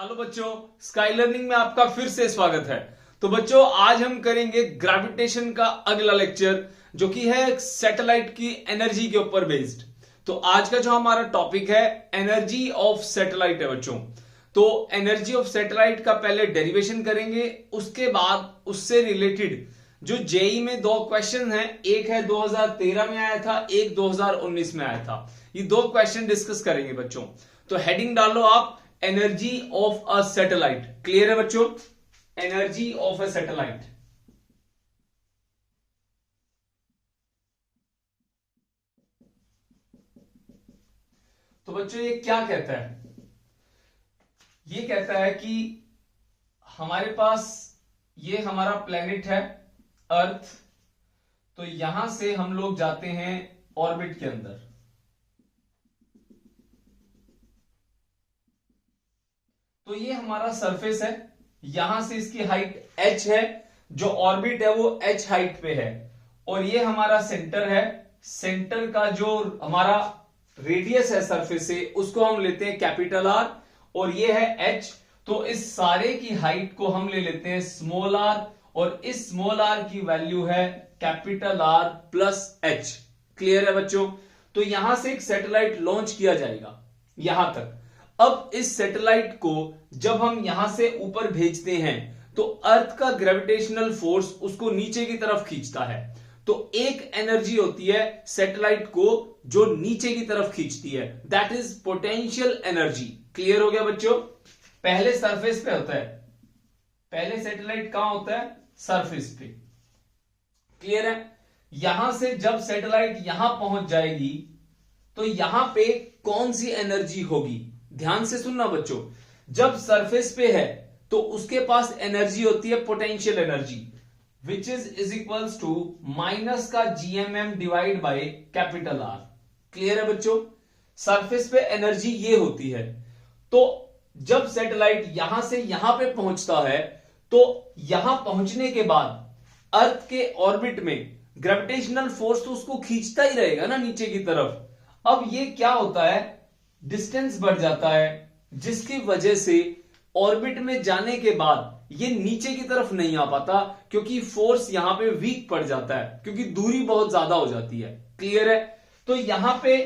Hello बच्चों, sky learning में आपका फिर से स्वागत है। तो बच्चों, आज हम करेंगे ग्रेविटेशन का अगला लेक्चर, जो कि है सैटेलाइट की एनर्जी के ऊपर बेस्ड। तो आज का जो हमारा टॉपिक है एनर्जी ऑफ सैटेलाइट है बच्चों। तो एनर्जी ऑफ सैटेलाइट का पहले डेरिवेशन करेंगे, उसके बाद उससे रिलेटेड जो जेई में दो क्वेश्चन हैं, एक है 2013 में आया था, एक 2019 में आया था। ये दो क्वेश्चन डिस्कस करेंगे बच्चों। तो हेडिंग डालो आप, energy of a satellite. Clear है बच्चों? Energy of a satellite. तो बच्चों ये क्या कहता है? ये कहता है कि हमारे पास ये हमारा प्लेनेट है अर्थ। तो यहां से हम लोग जाते हैं ऑर्बिट के अंदर। तो ये हमारा सरफेस है, यहां से इसकी हाइट h है, जो ऑर्बिट है वो h हाइट पे है, और ये हमारा सेंटर है। सेंटर का जो हमारा रेडियस है सरफेस से, उसको हम लेते हैं कैपिटल R, और ये है h। तो इस सारे की हाइट को हम ले लेते हैं स्मॉल r, और इस स्मॉल r की वैल्यू है capital R plus h। Clear है बच्चों? तो यहां से एक सैटेलाइट लॉन्च किया जाएगा यहां तक। अब इस सैटेलाइट को जब हम यहां से ऊपर भेजते हैं तो अर्थ का ग्रेविटेशनल फोर्स उसको नीचे की तरफ खींचता है। तो एक एनर्जी होती है सैटेलाइट को जो नीचे की तरफ खींचती है, that is potential energy. Clear हो गया बच्चों? पहले सरफेस पे होता है, पहले सैटेलाइट कहां होता है? सरफेस पे। क्लियर है? यहां से जब सैटेलाइट यहां पहुंच जाएगी तो यहां पे कौन सी एनर्जी होगी? ध्यान से सुनना बच्चों। जब सरफेस पे है तो उसके पास एनर्जी होती है potential energy, which is equals to minus का GMM divide by capital R. Clear है बच्चों? सरफेस पे एनर्जी ये होती है। तो जब सैटेलाइट यहां से यहां पे पहुंचता है तो यहां पहुंचने के बाद अर्थ के ऑर्बिट में ग्रेविटेशनल फोर्स तो उसको खींचता ही रहेगा ना नीचे की तरफ। अब ये क्या होता है, डिस्टेंस बढ़ जाता है, जिसकी वजह से ऑर्बिट में जाने के बाद ये नीचे की तरफ नहीं आ पाता, क्योंकि फोर्स यहां पे वीक पड़ जाता है, क्योंकि दूरी बहुत ज्यादा हो जाती है। क्लियर है? तो यहां पे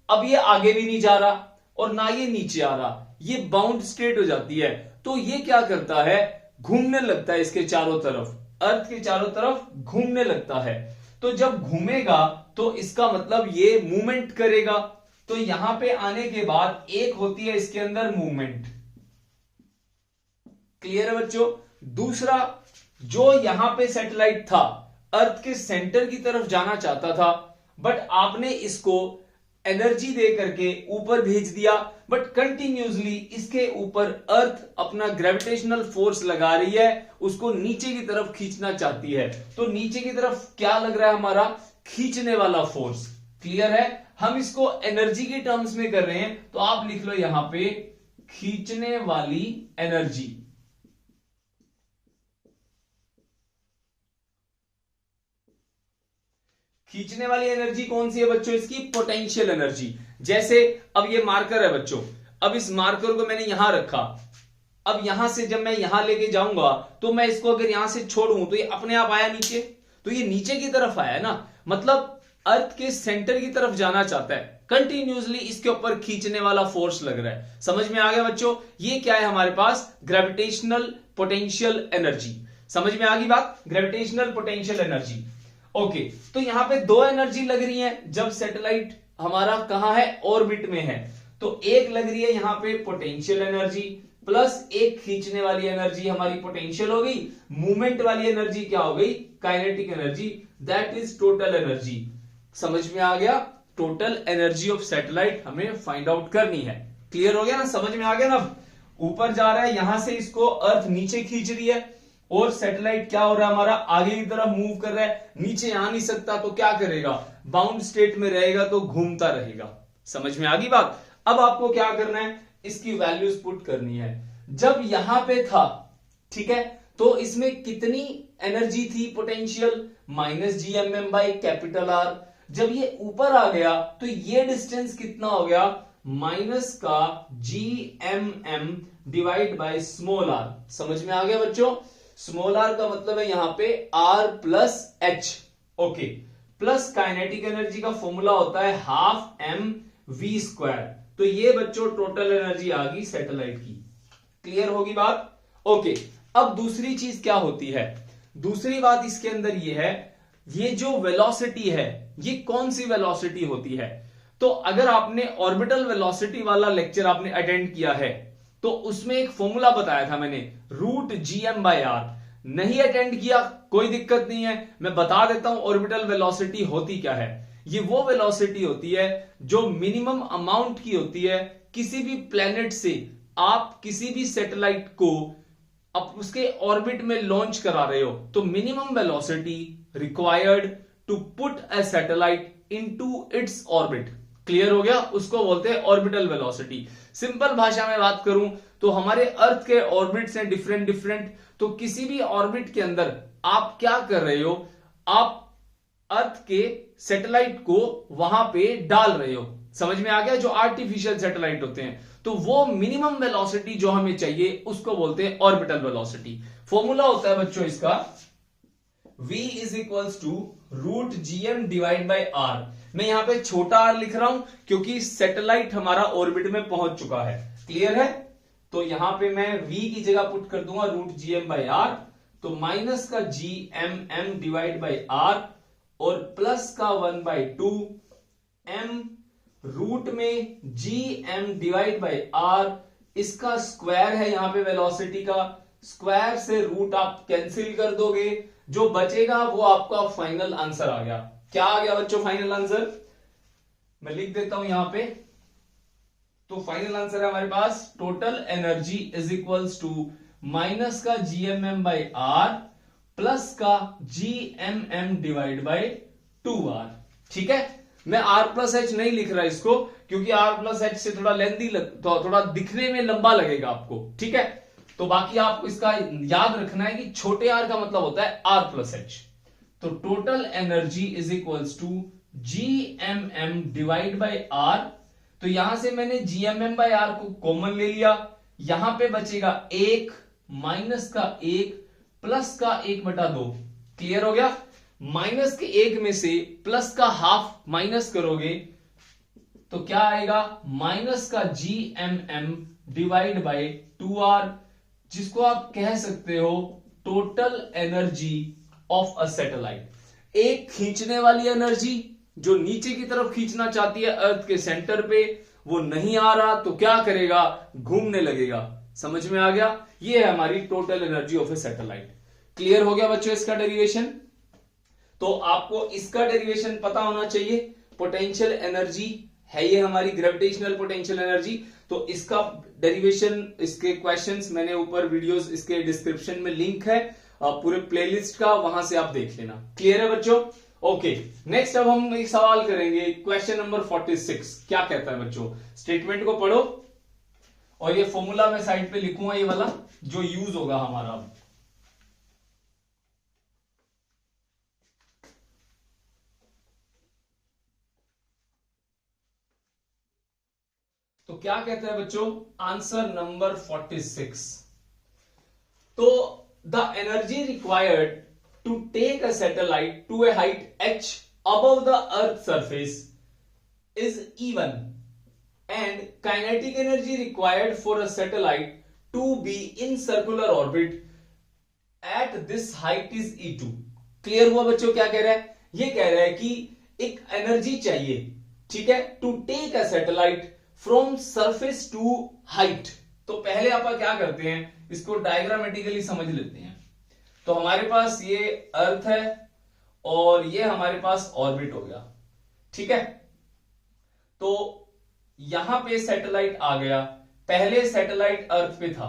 अब ये आगे भी नहीं जा रहा और ना ये नीचे आ रहा, ये बाउंड स्टेट हो जाती है। तो ये क्या करता है, घूमने लगता है इसके चारों तरफ, अर्थ के चारों तरफ घूमने लगता है। तो जब घूमेगा तो इसका मतलब ये मूवमेंट करेगा। तो यहां पे आने के बाद एक होती है इसके अंदर मूवमेंट। क्लियर है बच्चों? दूसरा, जो यहां पे सैटेलाइट था अर्थ के सेंटर की तरफ जाना चाहता था, बट आपने इसको एनर्जी दे करके ऊपर भेज दिया, बट कंटिन्यूसली इसके ऊपर अर्थ अपना ग्रेविटेशनल फोर्स लगा रही है, उसको नीचे की तरफ खींचना चाहती है। तो नीचे की तरफ क्या लग रहा है हमारा? खींचने वाला फोर्स। क्लियर है? हम इसको एनर्जी के टर्म्स में कर रहे हैं, तो आप लिख लो यहां पे खींचने वाली एनर्जी। खींचने वाली एनर्जी कौन सी है बच्चों? इसकी पोटेंशियल एनर्जी। जैसे अब ये मार्कर है बच्चों, अब इस मार्कर को मैंने यहां रखा, अब यहां से जब मैं यहां लेके जाऊंगा तो मैं इसको अगर यहां से छोड़ूं तो ये अपने आप आया नीचे, तो ये नीचे की तरफ आया ना, मतलब अर्थ के सेंटर की तरफ जाना चाहता है, कंटिन्यूसली इसके ऊपर खींचने वाला फोर्स लग रहा है। समझ में आ गया बच्चों? ये क्या है हमारे पास? Gravitational potential energy. समझ में आ गई बात? Gravitational potential energy. ओके, तो यहां पे दो एनर्जी लग रही है जब सैटेलाइट हमारा कहां है? ऑर्बिट में है। तो एक लग रही है यहां पे पोटेंशियल एनर्जी, प्लस एक खींचने वाली एनर्जी हमारी पोटेंशियल हो गई, मूवमेंट वाली एनर्जी क्या हो गई? Kinetic energy. That is total energy. समझ में आ गया? टोटल एनर्जी ऑफ सैटेलाइट हमें फाइंड आउट करनी है। क्लियर हो गया ना? समझ में आ गया ना? ऊपर जा रहा है, यहां से इसको अर्थ नीचे खींच रही है, और सैटेलाइट क्या हो रहा है हमारा? आगे की तरफ मूव कर रहा है, नीचे आ नहीं सकता तो क्या करेगा? बाउंड स्टेट में रहेगा, तो घूमता रहेगा। समझ में आ गई बात? अब आपको क्या करना है, इसकी वैल्यूज पुट करनी है। जब यहां पे था, ठीक है, तो इसमें कितनी एनर्जी थी potential? Minus GMM by capital R. जब ये ऊपर आ गया तो ये डिस्टेंस कितना हो गया? माइनस का GMM divide by small R. समझ में आ गया बच्चों? स्मॉल आर का मतलब है यहां पे R plus H. Okay, plus kinetic energy का फॉर्मूला होता है हाफ एम वी स्क्वायर। तो ये बच्चों टोटल एनर्जी आ गई सैटेलाइट की। क्लियर होगी बात? ओके, अब दूसरी चीज क्या होती है? दूसरी बात इसके अंदर ये है, ये जो वेलोसिटी है ये कौन सी वेलोसिटी होती है? तो अगर आपने ऑर्बिटल वेलोसिटी वाला लेक्चर आपने अटेंड किया है तो उसमें एक फॉर्मूला बताया था मैंने, root G M by R. नहीं अटेंड किया कोई दिक्कत नहीं है, मैं बता देता हूं ऑर्बिटल वेलोसिटी होती क्या है। ये वो वेलोसिटी होती है जो मिनिमम अमाउंट की होती है किसी भी प्लेनेट से आप किसी भी सैटेलाइट को अब उसके ऑर्बिट में लॉन्च करा रहे हो, तो minimum velocity required to put a satellite into its orbit. Clear हो गया? उसको बोलते हैं ऑर्बिटल वेलोसिटी। सिंपल भाषा में बात करूं तो हमारे अर्थ के ऑर्बिट्स हैं डिफरेंट डिफरेंट, तो किसी भी ऑर्बिट के अंदर आप क्या कर रहे हो, आप अर्थ के सैटेलाइट को वहां पे डाल रहे हो। समझ में आ गया? जो आर्टिफिशियल सैटेलाइट होते हैं, तो वो मिनिमम वेलोसिटी जो हमें चाहिए उसको बोलते हैं ऑर्बिटल वेलोसिटी। फॉर्मूला होता है बच्चों इसका v is equals to root GM divide by R. मैं यहां पे छोटा r लिख रहा हूं क्योंकि सैटेलाइट हमारा ऑर्बिट में पहुंच चुका है। क्लियर है? तो यहां पे मैं v की जगह पुट कर दूंगा रूट जीएम बाई आर, तो माइनस का G M M divide by R और प्लस का 1/2 एम रूट में G M divide by R. इसका स्क्वायर है यहां पे वेलोसिटी का, स्क्वायर से रूट आप कैंसिल कर दोगे, जो बचेगा वो आपका फाइनल आंसर आ गया। क्या आ गया बच्चों फाइनल आंसर? मैं लिख देता हूं यहां पे। तो फाइनल आंसर है हमारे पास total energy is equals to minus का जीएमएम बाई आर प्लस का जीएमएम डिवाइड बाई 2r। ठीक है, मैं r प्लस एच नहीं लिख रहा इसको क्योंकि r प्लस एच से थोड़ा लेंथी तो थोड़ा दिखने में लंबा लगेगा आपको। ठीक है, तो बाकी आपको इसका याद रखना है कि छोटे r का मतलब होता है r प्लस एच। तो total energy is equals to G M M divide by R. तो यहां से मैंने G M M by R को कॉमन ले लिया, यहां पे बचेगा 1 माइनस का 1 प्लस का 1/2। क्लियर हो गया? माइनस के 1 में से प्लस का हाफ माइनस करोगे तो क्या आएगा, माइनस का G M M divide by 2r, जिसको आप कह सकते हो total energy of a satellite. एक खींचने वाली एनर्जी जो नीचे की तरफ खींचना चाहती है अर्थ के सेंटर पे, वो नहीं आ रहा तो क्या करेगा, घूमने लगेगा। समझ में आ गया? ये है हमारी total energy of A satellite. Clear हो गया बच्चों इसका डेरिवेशन? तो आपको इसका डेरिवेशन पता होना चाहिए। पोटेंशियल एनर्जी है ये हमारी ग्रेविटेशनल पोटेंशियल एनर्जी। तो इसका डेरिवेशन, इसके क्वेश्चंस मैंने ऊपर वीडियोस इसके डिस्क्रिप्शन में लिंक है पूरे प्लेलिस्ट का, वहां से आप देख लेना। क्लियर है बच्चों? ओके, नेक्स्ट अब हम एक सवाल करेंगे, क्वेश्चन नंबर 46। क्या कहता है बच्चों? स्टेटमेंट को पढ़ो और ये फॉर्मूला मैं साइड पे लिखूंगा, ये वाला जो यूज होगा हमारा। तो क्या कहते हैं बच्चों? Answer number 46। तो the energy required to take a satellite to a height h above the earth surface is even and kinetic energy required for a satellite to be in circular orbit at this height is E2। Clear हुआ बच्चों? क्या कह रहा है? ये कह रहा है कि एक एनर्जी चाहिए, ठीक है, to take a satellite from surface to height. तो पहले आप क्या करते हैं, इसको डायग्रामेटिकली समझ लेते हैं। तो हमारे पास ये अर्थ है और ये हमारे पास ऑर्बिट हो गया। ठीक है, तो यहां पे सैटेलाइट आ गया, पहले सैटेलाइट अर्थ पे था।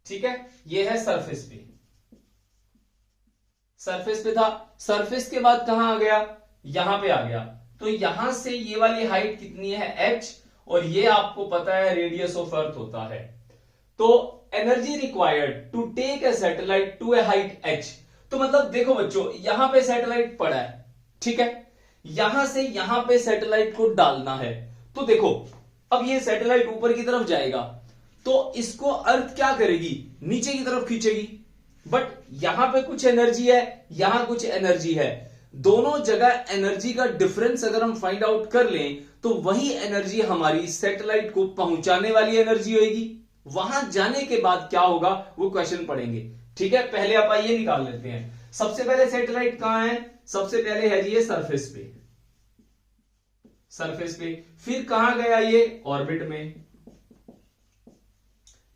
ठीक है, ये है सरफेस पे, सरफेस पे था। सरफेस के बाद कहां आ गया, यहां पे आ गया। तो यहां से ये वाली हाइट कितनी है, h, और ये आपको पता है रेडियस ऑफ अर्थ होता है। तो energy required to take a satellite to a height h। तो मतलब देखो बच्चों, यहां पे सैटेलाइट पड़ा है, ठीक है, यहां से यहां पे सैटेलाइट को डालना है। तो देखो अब ये सैटेलाइट ऊपर की तरफ जाएगा, तो इसको अर्थ क्या करेगी, नीचे की तरफ खींचेगी। बट यहां पे कुछ एनर्जी है, यहां कुछ एनर्जी है, दोनों जगह एनर्जी का डिफरेंस अगर हम फाइंड आउट कर लें तो वही एनर्जी हमारी सैटेलाइट को पहुंचाने वाली एनर्जी होगी। वहां जाने के बाद क्या होगा वो क्वेश्चन पढ़ेंगे। ठीक है, पहले आप आइए निकाल लेते हैं। सबसे पहले सैटेलाइट कहां है, सबसे पहले है जी ये सरफेस पे, सरफेस पे। फिर कहां गया ये, ऑर्बिट में।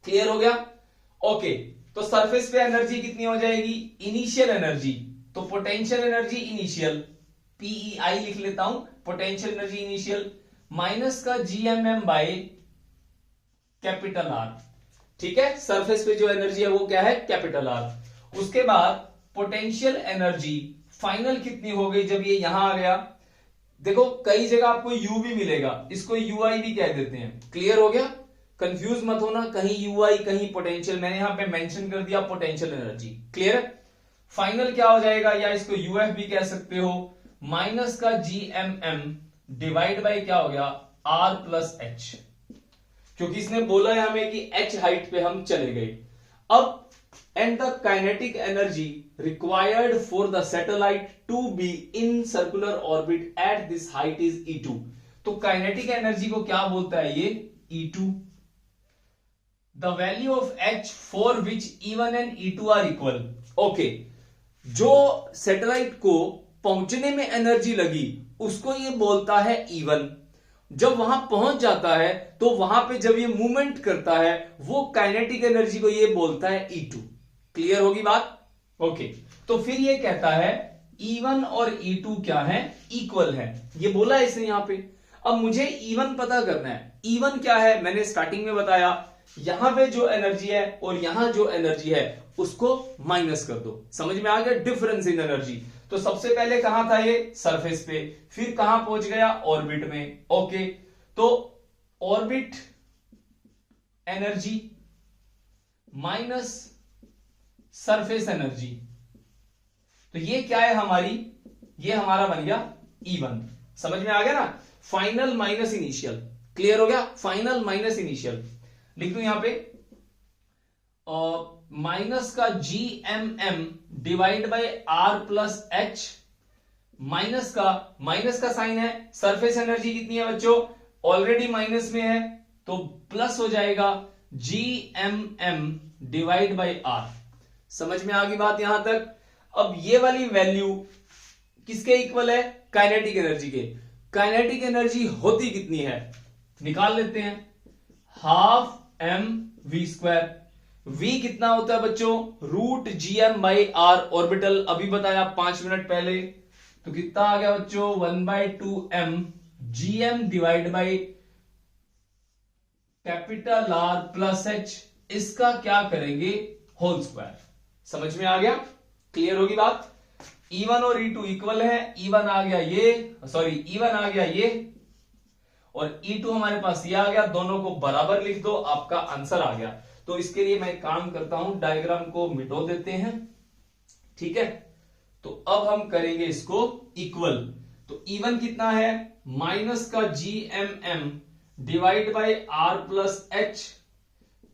क्लियर हो गया? ओके, तो सरफेस पे एनर्जी कितनी हो जाएगी, इनिशियल एनर्जी, तो पोटेंशियल एनर्जी इनिशियल, पीईआई लिख लेता हूं, पोटेंशियल एनर्जी इनिशियल, माइनस का जीएमएम बाय कैपिटल आर। ठीक है, सरफेस पे जो एनर्जी है वो क्या है, कैपिटल आर। उसके बाद पोटेंशियल एनर्जी फाइनल कितनी हो गई जब ये यहां आ गया। देखो कई जगह आपको यू भी मिलेगा, इसको यूआई भी कह देते हैं। क्लियर हो गया? कंफ्यूज मत होना, कहीं यूआई कहीं पोटेंशियल, मैंने यहां पे मेंशन कर दिया पोटेंशियल एनर्जी। क्लियर है? फाइनल क्या हो जाएगा, या इसको यूएफ भी कह सकते हो, माइनस का जीएमएम डिवाइड बाय क्या हो गया, आर प्लस एच, क्योंकि इसने बोला है हमें कि एच हाइट पे हम चले गए। अब and the kinetic energy required for the satellite to be in circular orbit at this height is E2। तो काइनेटिक एनर्जी को क्या बोलता है ये, E2। The value of H for which E1 and E2 are equal। Okay, जो satellite को पहुंचने में एनर्जी लगी उसको ये बोलता है E1। जब वहां पहुंच जाता है तो वहां पे जब ये मूवमेंट करता है वो काइनेटिक एनर्जी को ये बोलता है E2। क्लियर होगी बात? ओके, तो फिर ये कहता है E1 और E2 क्या है, इक्वल है, ये बोला है इसने यहां पे। अब मुझे E1 पता करना है। E1 क्या है, मैंने स्टार्टिंग में बताया, यहां पे जो एनर्जी है और यहां जो एनर्जी है उसको माइनस कर दो। समझ में आ गया, डिफरेंस इन एनर्जी। तो सबसे पहले कहां था ये, सरफेस पे, फिर कहां पहुंच गया, ऑर्बिट में। ओके, तो orbit energy minus surface energy, तो ये क्या है हमारी, ये हमारा बन गया E1। समझ में आ गया ना, फाइनल माइनस इनिशियल। क्लियर हो गया, फाइनल माइनस इनिशियल। लिख दू यहां पे माइनस का GMM divide by R plus H, minus का साइन है, सरफेस एनर्जी कितनी है बच्चों, ऑलरेडी माइनस में है, तो प्लस हो जाएगा जीएमएम डिवाइड बाय आर। समझ में आ गई बात यहां तक? अब ये वाली वैल्यू किसके इक्वल है, काइनेटिक एनर्जी के। काइनेटिक एनर्जी होती कितनी है, निकाल लेते हैं, half M V square. v कितना होता है बच्चों, root GM by R, orbital अभी बताया 5 मिनट पहले। तो कितना आ गया बच्चों, 1/2m GM divide by capital R plus H, इसका क्या करेंगे, होल स्क्वायर। समझ में आ गया? क्लियर होगी बात? E1 और E2 इक्वल है, E1 आ गया ये, सॉरी E1 आ गया ये और E2 हमारे पास ये आ गया, दोनों को बराबर लिख दो, आपका आंसर आ गया। तो इसके लिए मैं काम करता हूं, डायग्राम को मिटो देते हैं। ठीक है, तो अब हम करेंगे इसको इक्वल। तो E1 कितना है, माइनस का GMM divide by R plus H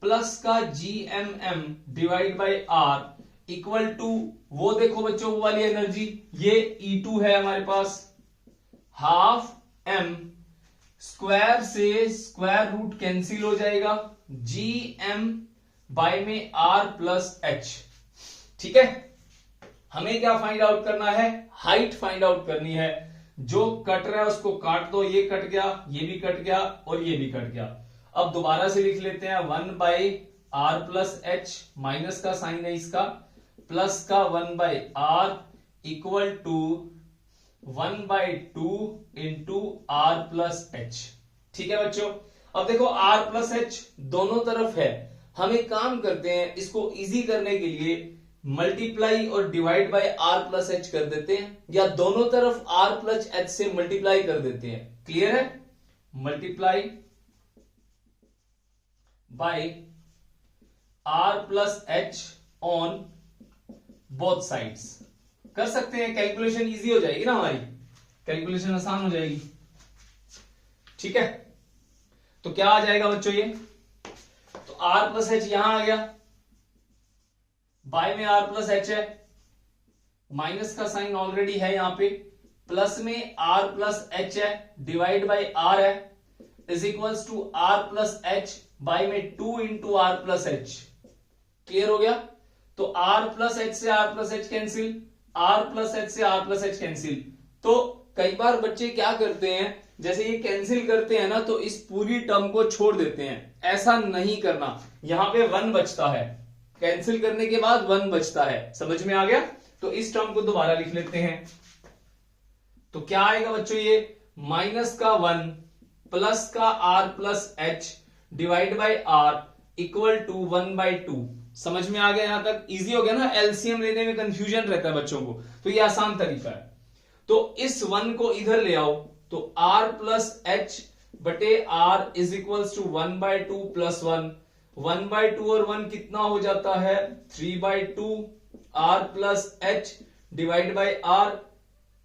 plus का GMM divide by R equal to, वो देखो बच्चों वो वाली एनर्जी, ये E2 है हमारे पास, हाफ m स्क्वायर से स्क्वायर रूट कैंसिल हो जाएगा, GM बाय में R प्लस एच। ठीक है, हमें क्या फाइंड आउट करना है, हाइट फाइंड आउट करनी है। जो कट रहा है उसको काट दो, ये कट गया, ये भी कट गया और ये भी कट गया। अब दोबारा से लिख लेते हैं, 1/r प्लस एच, माइनस का साइन है इसका, प्लस का 1/r equal to 1/2 into R plus H. ठीक है बच्चों, अब देखो r प्लस एच दोनों तरफ है, हम एक काम करते हैं, इसको इजी करने के लिए मल्टीप्लाई और divide by r plus H कर देते हैं, या दोनों तरफ r प्लस एच से मल्टीप्लाई कर देते हैं। क्लियर है, multiply by r plus H on both sides कर सकते हैं, कैलकुलेशन इजी हो जाएगी ना, हमारी कैलकुलेशन आसान हो जाएगी। ठीक है, तो क्या आ जाएगा बच्चों ये, तो आर प्लस एच यहां आ गया, बाय में आर प्लस एच है, माइनस का साइन ऑलरेडी है यहां पे, प्लस में आर प्लस एच है, डिवाइड बाई आर है, is equals to R plus H by में 2 into R plus H. Clear हो गया? तो आर प्लस एच से R plus H cancel, R plus H से आर प्लस एच कैंसिल। तो कई बार बच्चे क्या करते हैं, जैसे ये कैंसिल करते हैं ना, तो इस पूरी टर्म को छोड़ देते हैं। ऐसा नहीं करना, यहां पे 1 बचता है, कैंसिल करने के बाद 1 बचता है। समझ में आ गया? तो इस टर्म को दोबारा लिख लेते हैं। तो क्या आएगा बच्चों, ये माइनस का 1 प्लस का R plus H divide by R equal to 1/2। समझ में आ गया? यहां तक इजी हो गया ना? एलसीएम लेने में कंफ्यूजन रहता है बच्चों को, तो ये आसान तरीका है। तो इस 1 को इधर ले आओ, तो आर प्लस एच बटे R is equals to 1/2 plus 1, 1/2 और 1 कितना हो जाता है, 3/2 R plus H divide by R,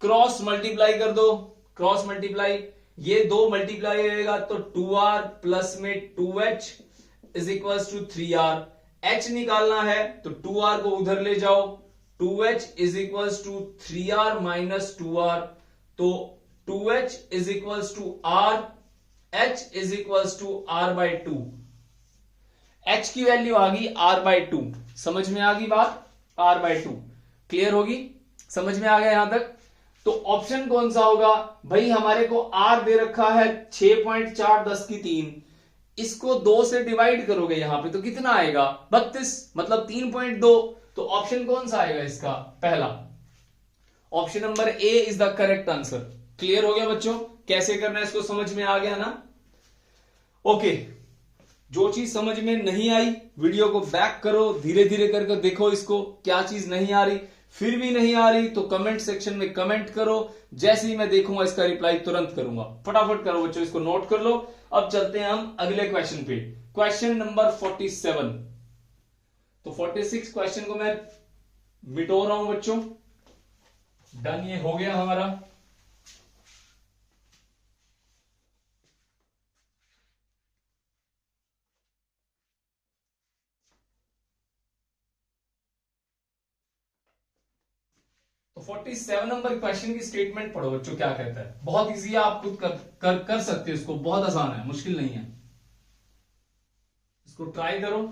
cross multiply कर दो, क्रॉस मल्टीप्लाई, ये 2 मल्टीप्लाई होगा तो 2r प्लस में 2h is equals to 3r। h निकालना है तो 2r को उधर ले जाओ, 2h is equals to 3r minus 2r, तो 2h is equals to r, h is equals to r/2। h की वैल्यू आ गई r/2। समझ में आ गई बात? r/2 क्लियर होगी? समझ में आ गया यहां तक? तो ऑप्शन कौन सा होगा भाई? हमारे को r दे रखा है 6.4×10⁻3, इसको 2 से डिवाइड करोगे यहां पे तो कितना आएगा, 32, मतलब 3.2। तो ऑप्शन कौन सा आएगा इसका? पहला option number A is the correct answer. Clear हो गया बच्चों? कैसे करना है इसको समझ में आ गया ना? ओके, जो चीज समझ में नहीं आई वीडियो को बैक करो, धीरे धीरे करके देखो इसको, क्या चीज नहीं आ रही। फिर भी नहीं आ रही तो कमेंट सेक्शन में कमेंट करो, जैसे ही मैं देखूंगा इसका रिप्लाई तुरंत करूंगा। फटाफट करो बच्चों, इसको नोट कर लो। अब चलते हैं हम अगले क्वेश्चन पे, क्वेश्चन नंबर 47। तो 46 क्वेश्चन को मैं मिटो रहा हूं बच्चों। डन, ये हो गया हमारा। तो 47 नंबर क्वेश्चन की स्टेटमेंट पढ़ो बच्चों, क्या कहता है। बहुत इजी है, आप खुद कर सकते हो इसको, बहुत आसान है, मुश्किल नहीं है। इसको ट्राई करो।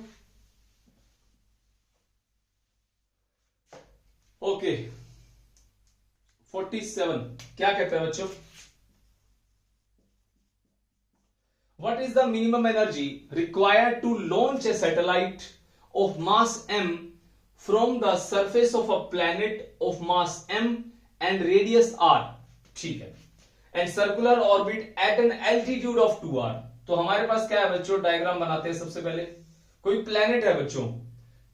ओके, 47 क्या कहता है बच्चों? What is the minimum energy required to launch a satellite of mass m from the surface of a planet of mass m and radius r? ठीक है, and circular orbit at an altitude of 2r। तो हमारे पास क्या है बच्चों, diagram बनाते हैं। सबसे पहले कोई प्लेनेट है बच्चों,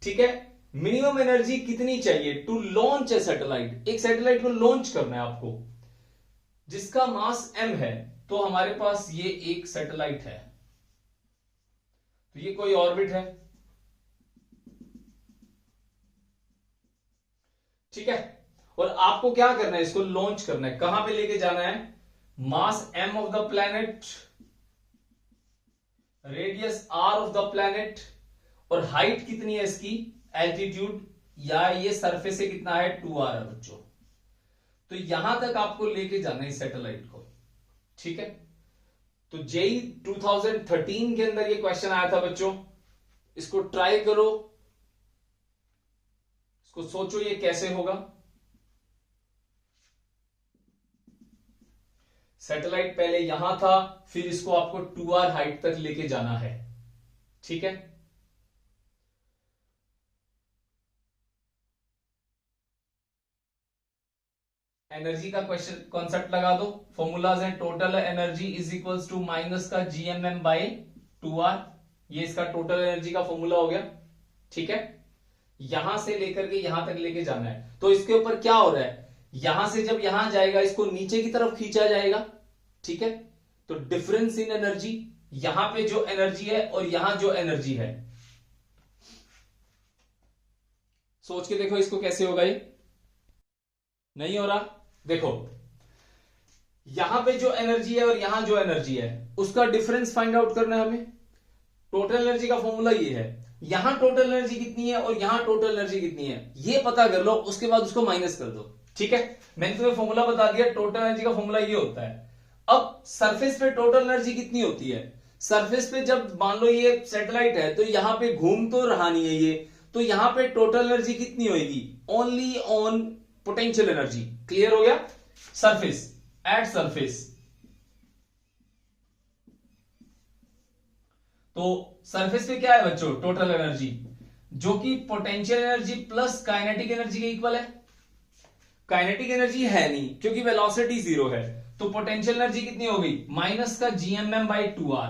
ठीक है। मिनिमम एनर्जी कितनी चाहिए टू लॉन्च ए सैटेलाइट, एक सैटेलाइट को लॉन्च करना है आपको, जिसका मास m है। तो हमारे पास ये एक सैटेलाइट है, तो ये कोई ऑर्बिट है, ठीक है। और आपको क्या करना है, इसको लॉन्च करना है। कहां पे लेके जाना है? मास m of the planet, radius r of the planet, और हाइट कितनी है इसकी, एल्टीट्यूड, या ये सरफेस से कितना है, 2r है बच्चों। तो यहां तक आपको लेके जाना है इस सैटेलाइट को, ठीक है। तो जेई 2013 के अंदर ये क्वेश्चन आया था बच्चों, इसको ट्राई करो, इसको सोचो ये कैसे होगा। सैटेलाइट पहले यहां था, फिर इसको आपको 2r हाइट तक लेके जाना है, ठीक है। एनर्जी का क्वेश्चन कॉन्सेप्ट लगा दो, फॉर्मूलाज है। Total energy is equals to minus का GMM बाय 2r, ये इसका टोटल एनर्जी का फॉर्मूला हो गया, ठीक है। यहां से लेकर के यहां तक लेके जाना है। तो इसके ऊपर क्या हो रहा है, यहां से जब यहां जाएगा इसको नीचे की तरफ खींचा जाएगा, ठीक है। तो डिफरेंस इन एनर्जी, यहां पे जो एनर्जी है और यहां जो एनर्जी है, सोच के देखो इसको कैसे होगा। ये नहीं हो रहा, देखो यहां पे जो एनर्जी है और यहां जो एनर्जी है उसका डिफरेंस फाइंड आउट करना है हमें। टोटल एनर्जी का फॉर्मूला ये है, यहां टोटल एनर्जी कितनी है और यहां टोटल एनर्जी कितनी है, ये पता कर लो, उसके बाद उसको माइनस कर दो। ठीक है, मैंने तुम्हें फॉर्मूला बता दिया, टोटल एनर्जी का फॉर्मूला ये होता है। अब सरफेस पे टोटल एनर्जी कितनी होती है, सरफेस पे जब मान लो ये सैटेलाइट है तो यहां पे घूम तो रहा नहीं है ये, तो यहां पे टोटल एनर्जी कितनी होगी, only on potential energy. Clear हो गया, सरफेस, एट सरफेस। तो सरफेस पे क्या है बच्चों, टोटल एनर्जी, जो कि potential energy plus kinetic energy के इक्वल है। काइनेटिक एनर्जी है नहीं क्योंकि वेलोसिटी जीरो है, तो पोटेंशियल एनर्जी कितनी हो गई, माइनस का जीएमएम बाई 2r,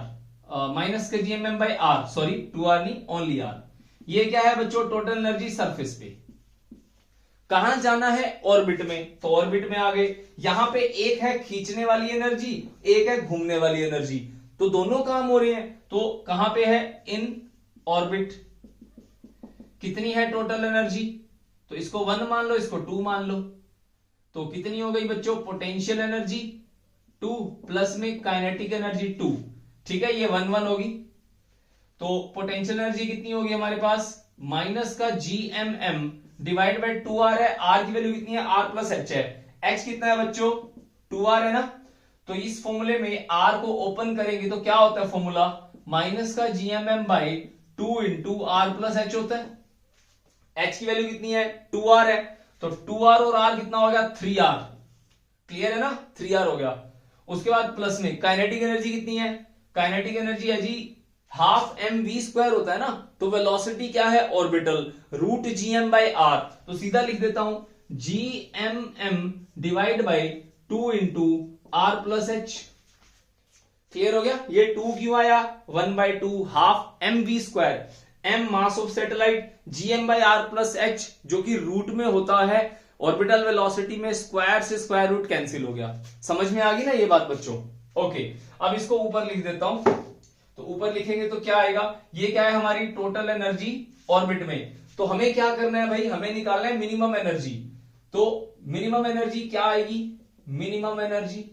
माइनस का GMM by R, sorry 2r नहीं, ओनली r। ये क्या है बच्चों, टोटल एनर्जी सरफेस पे। कहां जाना है, ऑर्बिट में, तो ऑर्बिट में आ गए। यहां पे एक है खींचने वाली एनर्जी, एक है घूमने वाली एनर्जी, तो दोनों काम हो रहे हैं। तो कहां पे है, इन ऑर्बिट। कितनी है टोटल एनर्जी, तो इसको 1 मान लो, इसको 2 मान लो, तो कितनी हो गई बच्चों, पोटेंशियल एनर्जी 2 प्लस में काइनेटिक एनर्जी 2। ठीक है, ये 1 1 होगी, तो पोटेंशियल एनर्जी कितनी होगी हमारे पास, माइनस का जीएमएम डिवाइड बाई 2r है, r की वैल्यू कितनी है, r प्लस एच है, h कितना है बच्चों, 2r है ना। तो इस फॉर्मूले में r को ओपन करेंगे तो क्या होता है फॉर्मूला, माइनस का GMM by 2 into R plus H होता है। h की वैल्यू कितनी है, 2r है, तो 2r और r कितना हो गया, 3r। क्लियर है ना, 3r हो गया। उसके बाद प्लस में काइनेटिक एनर्जी कितनी है, काइनेटिक एनर्जी है जी हाफ एम वी स्क्वायर होता है ना, तो वेलोसिटी क्या है, orbital, root G M by R, तो सीधा लिख देता हूं G M M divide by 2 into R plus H. Clear हो गया, ये 2 क्यों आया, 1/2 half M V square, M mass of satellite, G M by R plus H जो कि रूट में होता है, ऑर्बिटल वेलोसिटी में स्क्वायर से स्क्वायर रूट कैंसिल हो गया। समझ में आ गई ना ये बात बच्चों। ओके, अब इसको ऊपर लिख देता हूं, तो ऊपर लिखेंगे तो क्या आएगा, ये क्या है हमारी टोटल एनर्जी ऑर्बिट में। तो हमें क्या करना है भाई, हमें निकालना है मिनिमम एनर्जी। तो मिनिमम एनर्जी क्या आएगी, मिनिमम एनर्जी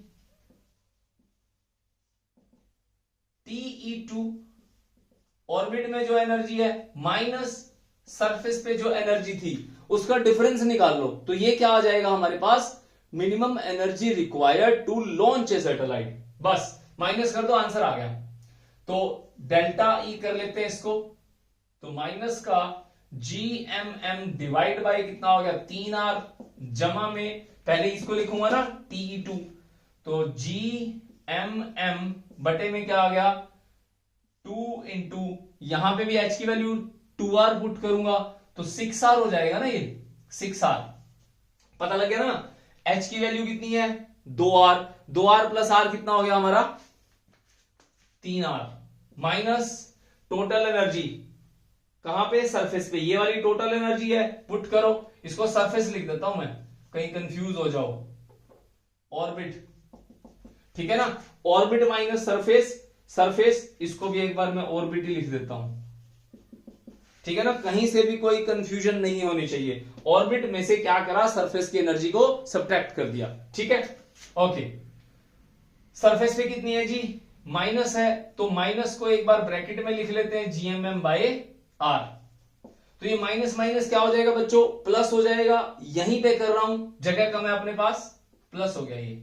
TE2, ऑर्बिट में जो एनर्जी है माइनस सरफेस पे जो एनर्जी थी उसका डिफरेंस निकाल लो, तो ये क्या आ जाएगा हमारे पास, minimum energy required to launch a satellite. बस माइनस कर दो, आंसर आ गया। तो डेल्टा ई कर लेते हैं इसको, तो माइनस का G M M divide by कितना हो गया, 3r, जमा में पहले इसको लिखूंगा ना TE2, तो जी एम एम बटे में क्या आ गया 2 इंटू, यहां पे भी h की वैल्यू 2r पुट करूंगा तो 6r हो जाएगा ना, ये 6r पता लग गया ना। h की वैल्यू कितनी है 2r, 2r प्लस r कितना हो गया हमारा 3r, माइनस टोटल एनर्जी कहां पे, सरफेस पे, ये वाली टोटल एनर्जी है, पुट करो, इसको सरफेस लिख देता हूं मैं, कहीं कंफ्यूज हो जाओ, ऑर्बिट, ठीक है ना, ऑर्बिट माइनस सरफेस, सरफेस, इसको भी एक बार मैं ऑर्बिट ही लिख देता हूं, ठीक है ना, कहीं से भी कोई कंफ्यूजन नहीं होनी चाहिए। ऑर्बिट में से क्या करा, सरफेस की एनर्जी को सब्ट्रैक्ट कर दिया, ठीक है। ओके, सरफेस पे कितनी है जी, माइनस है, तो माइनस को एक बार ब्रैकेट में लिख लेते हैं जीएमएम बाय आर, तो ये माइनस माइनस क्या हो जाएगा बच्चों, प्लस हो जाएगा, यहीं पे कर रहा हूं, जगह कम है अपने पास, प्लस हो गया ये,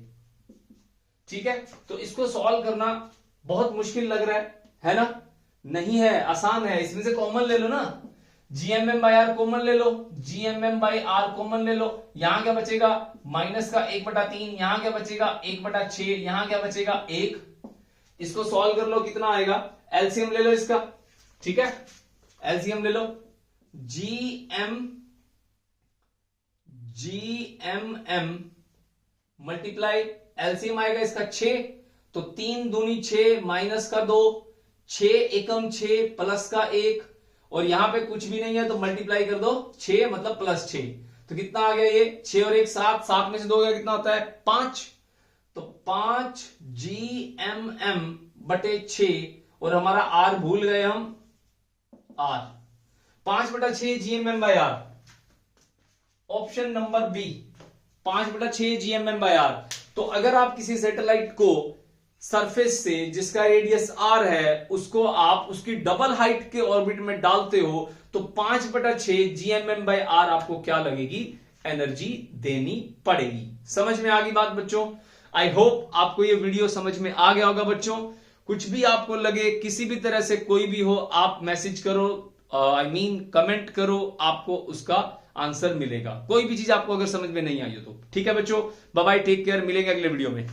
ठीक है। तो इसको सॉल्व करना बहुत मुश्किल लग रहा है ना, नहीं है, आसान है, इसमें से कॉमन ले लो ना, जीएमएम बाय आर कॉमन ले लो, जीएमएम बाय आर कॉमन ले लो, यहां क्या बचेगा माइनस का 1/3, यहां क्या बचेगा 1/6, यहां क्या बचेगा 1, इसको सॉल्व कर लो, कितना आएगा, एलसीएम ले लो इसका, ठीक है, एलसीएम ले लो, जीएमएम मल्टीप्लाई, एलसीएम आएगा इसका 6, तो 3 दूनी 6 माइनस का 2, 6 एकम 6 प्लस का 1, और यहां पे कुछ भी नहीं है तो मल्टीप्लाई कर दो, 6 मतलब प्लस 6, तो कितना आ गया ये 6 और 1 7, 7 में से 2 गया कितना होता है 5, तो 5 GMM बटे 6, और हमारा R भूल गए हम, R 5/6 GMM by R, option number B 5/6 GMM by R। तो अगर आप किसी सैटेलाइट को सरफेस से जिसका रेडियस r है उसको आप उसकी डबल हाइट के ऑर्बिट में डालते हो तो 5/6 GMM/r आपको क्या लगेगी, एनर्जी देनी पड़ेगी। समझ में आ गई बात बच्चों? आई होप आपको ये वीडियो समझ में आ गया होगा बच्चों। कुछ भी आपको लगे, किसी भी तरह से कोई भी हो, आप मैसेज करो, कमेंट करो, आपको उसका आंसर मिलेगा। कोई भी चीज आपको अगर समझ में नहीं आई हो तो। ठीक है बच्चों, बाय बाय, टेक केयर, मिलेंगे अगले वीडियो में।